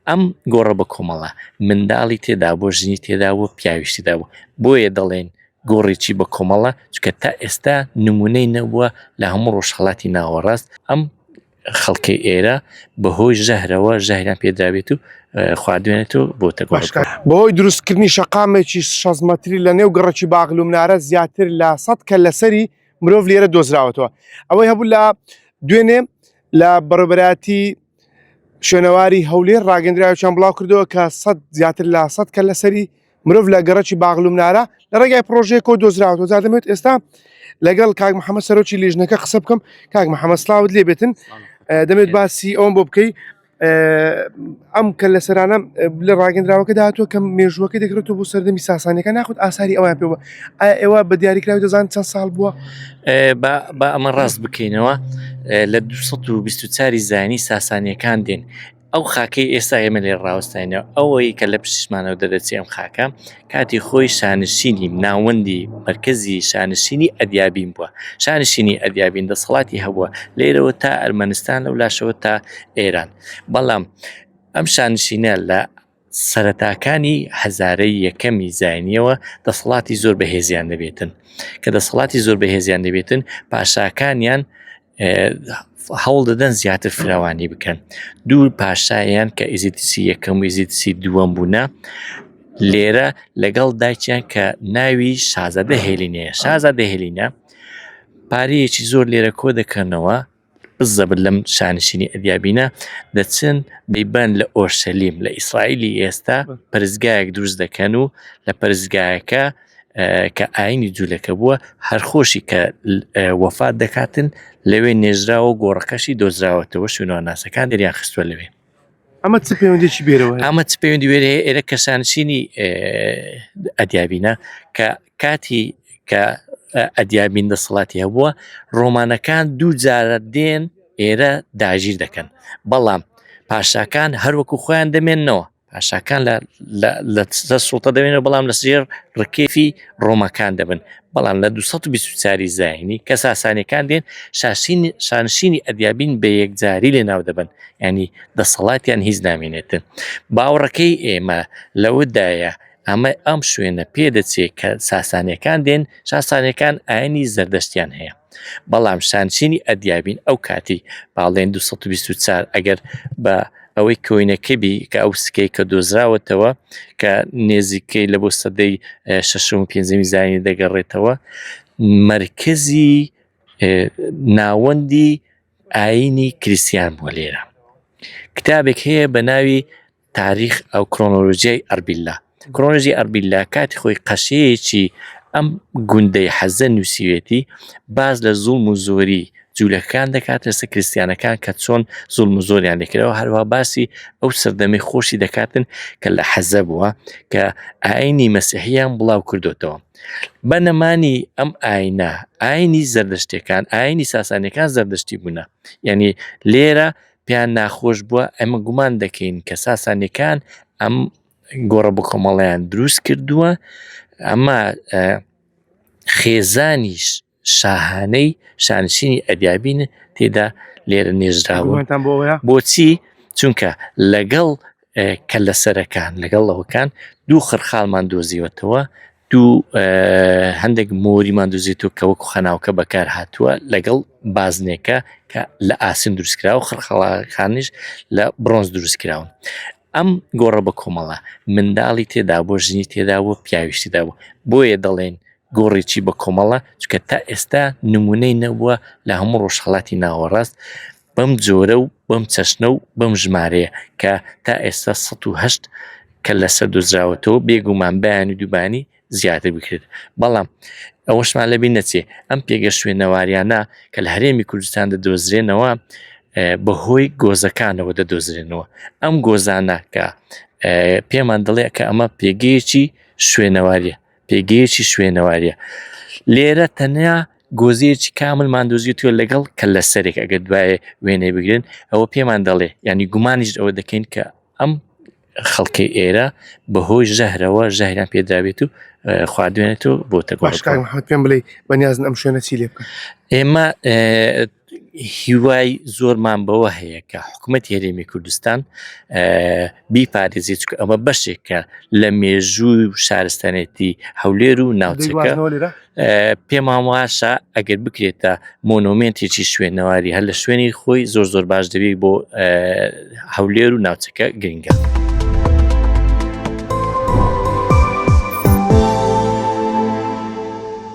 ئەم گۆڕە بە کۆمەڵە منداڵی تێدا بۆ ژنی تێدا بۆ پیاویشتیدا بوو بۆیە دەڵێن گۆڕێکی بە کۆمەڵە چکە تا ئێستا نمونەی نەبووە لە هەموو ڕۆژهەڵاتی ناوەڕاست ئەم خەڵکی ئێرە بەهۆی ژەهرەوە ژەهریان پێدراوێت و خواردوێنێت و بۆتە بۆی دروستکردنی شەقامێکی 6 مەتری لە نێو گەڕەکی باغلومنارە زیاتر لە 100 کە لەسەری مرۆڤ لێرە دۆزراوەتەوە ئەوەی هەبوو لە دوێنێ لە بەڕێبەراتی شوێنەواری هەولێر ڕاگەندراویان بڵاو کردەوە کە زیاتر لە 100 کە لەسەری مرۆڤ لە گەڕەکی باغلومنارە لە ڕێگای پرۆژەیەکۆ دۆزراوەتەوە جا دەمەوێت ئێستا لەگەڵ کاک محەممەد سەرۆکی لیژنەکە قسە بکەم کاک محەممەد سلااوت لێ بێتن دەمێت باسی ئەوم بۆ بکەی ئەم کە لە سەرانە لە ڕاگەندراوەکە داهاتوە کە مێژوەکە دەکرێتەوە بۆ سەردەمی ساسانیەکە ناخوت ئاساری ئەویان پێوە ئێوە بە دیاریکراوی دەزان چەند ساڵ بووە بە ئەمە ڕاست بکەینەوە لە 224 زانی ساسانیەکان دێن ئەو خاکەی ئێستا ئێمە لێ ڕاوەستاینەوە ئەوەی کە لە پشتمانەوە دەدەچێ ئەم خاکە کاتی خۆی شانشینی ناوەندی مرکزی شانشینی ئەدیابین بووە شانشینی ئەدیابین دەسەڵاتی هەبووە لێرەوە تا ئەرمەنستان لەو لاشەوە تا ئێران بەڵام ئەم شانشینە لە سەرەتاکانی هەزارەی یەکەمی زانیەوە دەسەڵاتی زۆر بەهێزیان دەبێتن کە دەسەڵاتی زۆر بەهێزیان دەبێتن پاشاکانیان هەوڵ دەدەن زیاتر فراوانی بکەن دوو پاشایان کە ئیزیتسی یەکەم و ئیزیتسی دووەم بوونە لێرە لەگەڵ دایکیان کە ناوی شازادە هێلینەیە شازادە هێلینە پارەیەکی زۆر لێرە کۆ دەکەنەوە بزەبر لەم شانشینی ئەدیابینە دەچن دەیبان لە ئۆرشەلیم لە ئیسرائیلی ئێستا پەرستگایەک دروست دەکەن و لە پەرستگایەکە کە ئاینی جوولەکە بووە هەرخۆشی کە وەفات دەکاتن لەوێ نێژراوە گۆڕەکەشی دۆزراوەتەوە شوێنەوە ناسەکان دەریان خستووە لەوێ ئەمە چ پەیوەندێکی بێرەوە ئەمە چ پەیوەندی وێرە ئێرە کە شانشینی ئەدیابینە کە کاتی کە ئەدیابین دەسەڵاتی هەبووە ڕۆمانەکان دوو جارە دێن ئێرە داگیر دەکەن بەڵام پاشاکان هەروەکو خۆیان دەمێننەوە پاشاکان لە سوڵتە دەبێنەوە بەڵام لە سێر ڕکێفی ڕۆمەکان دەبن بەڵام لە 224 زاینی کە ساسانیەکان دێن شانشینی ئەدیابین بە یەکجاری لێ ناو دەبن ینی دەسەڵاتیان هیچ نامێنێتن باوەڕەکەی ئێمە لەوەدایە ئەمە ئەم شوێنە پێدەچێت کە ساسانیەکان دێن ساسانیەکان ئاینی زەردەشتیان هەیە بەڵام شانشینی ئەدیابین ئەو کاتی باڵێن 224 ئەگەر بە ئەوەی کۆینەکەبی کە ئەو سکەی کە دۆزراوەتەوە کە نێزیکەی لە بۆ سەدەی 6 زانی دەگەڕێتەوە مرکزی ناوەندی ئاینی کریسیان بووە لێرە کتابێک هەیە بە ناوی تاریخ ئەو کرۆنۆلۆژیای ئەربیلا کرۆنۆلۆژی ئەربیلا کاتی خۆی قەشەیەکی ئەم گوندەی حەزە نووسیوێتی باز لە زوڵم و زۆری جوولەکان دەکات لەسەر کریسیانەکان کە چۆن زوڵم و زۆریان دەکرێتەوە هەروە باسی ئەو سەردەمەی خۆشی دەکاتن کە لە حەزە بووە کە ئاینی مەسیحیان بڵاو کردوتەوە بە نەمانی ئەم ئاینە ئاینی زەردەشتەکان ئاینی ساسانیەکان زەردەشتی بوونە یعنی لێرە پیان ناخۆش بووە ئەمە گومان دەکەین کە ساسانیەکان ئەم گۆڕە بە کۆمەڵیان دروست کردووە ئەمە خێزانیش شاهانەی شانشینی ئەدیابین تێدا لێرە نێژراوە بۆچی چونکە لەگەڵ کە لەسەرەکان لەگەڵ ئەوەکان دوو خڕخاڵمان دۆزیوەتەوە دوو هەندێک مۆریمان دۆزیێتەوە کە وەکو خەناوکە بەکار هاتووە لەگەڵ بازنێکە کە لە ئاسن دروستکراوە خڕخەڵاکانیش لە برۆنز دروستکراون ئەم گۆڕە بە کۆمەڵە منداڵی تێدا بۆ ژنی تێدا بۆ پیاویشتیدا بوو بۆیە دەڵێن گۆڕێکی بە کۆمەڵە چکە تا ئێستا نمونەی نەبووە لە هەموو ڕۆژهەڵاتی ناوەڕاست بەم جۆرە و بەم چەشنە و بەم ژمارەیە کە تا ئێستا 108 کە لەسەر دۆزراوەتەوە بێگومان بەیانی دووبانی زیاتر بکرێت بەڵام ئەوەشمان لەبی نەچێ ئەم پێگە شوێنەواریانە کە لە هەرێمی کوردستان دەدۆزرێنەوە بەهۆی گۆزەکانەوە دەدۆزرێنەوە ئەم گۆزانە کە پێمان دەڵێ کە ئەمە پێگەیەکی شوێنەواریە پێگەیەکی شوێنەواریە لێرە تەنیا گۆزیەکی کاملمان دۆزیێتەوە لەگەڵ کە لە سەرێک ئەگەر دوایە وێنەی بگرن ئەوە پێمان دەڵێ ینی گومانیش ئەوە دەکەین کە ئەم خەڵکی ئێرە بەهۆی ژەهرەوە ژەهریان پێدراوێت و خواردوێنێتەوە بۆتە پێم بڵێ بەنیازن ئەم شوێنە چی لێ بکەن ئێمە هیوای زۆرمان بەوە هەیە کە حکوومەتی هەرێمی کوردستان بیپارێزی چکە ئەمە بەشێکە لە مێژووی شارستانێتی هەولێر و ناوچەکە دەیگوازنەوە لێرە پێم واشە ئەگەر بکرێتە مۆنۆمنتێکی شوێنەواری هەر لە شوێنی خۆی زۆر باش دەبێت بۆ هەولێر و ناوچەکە گرنگە.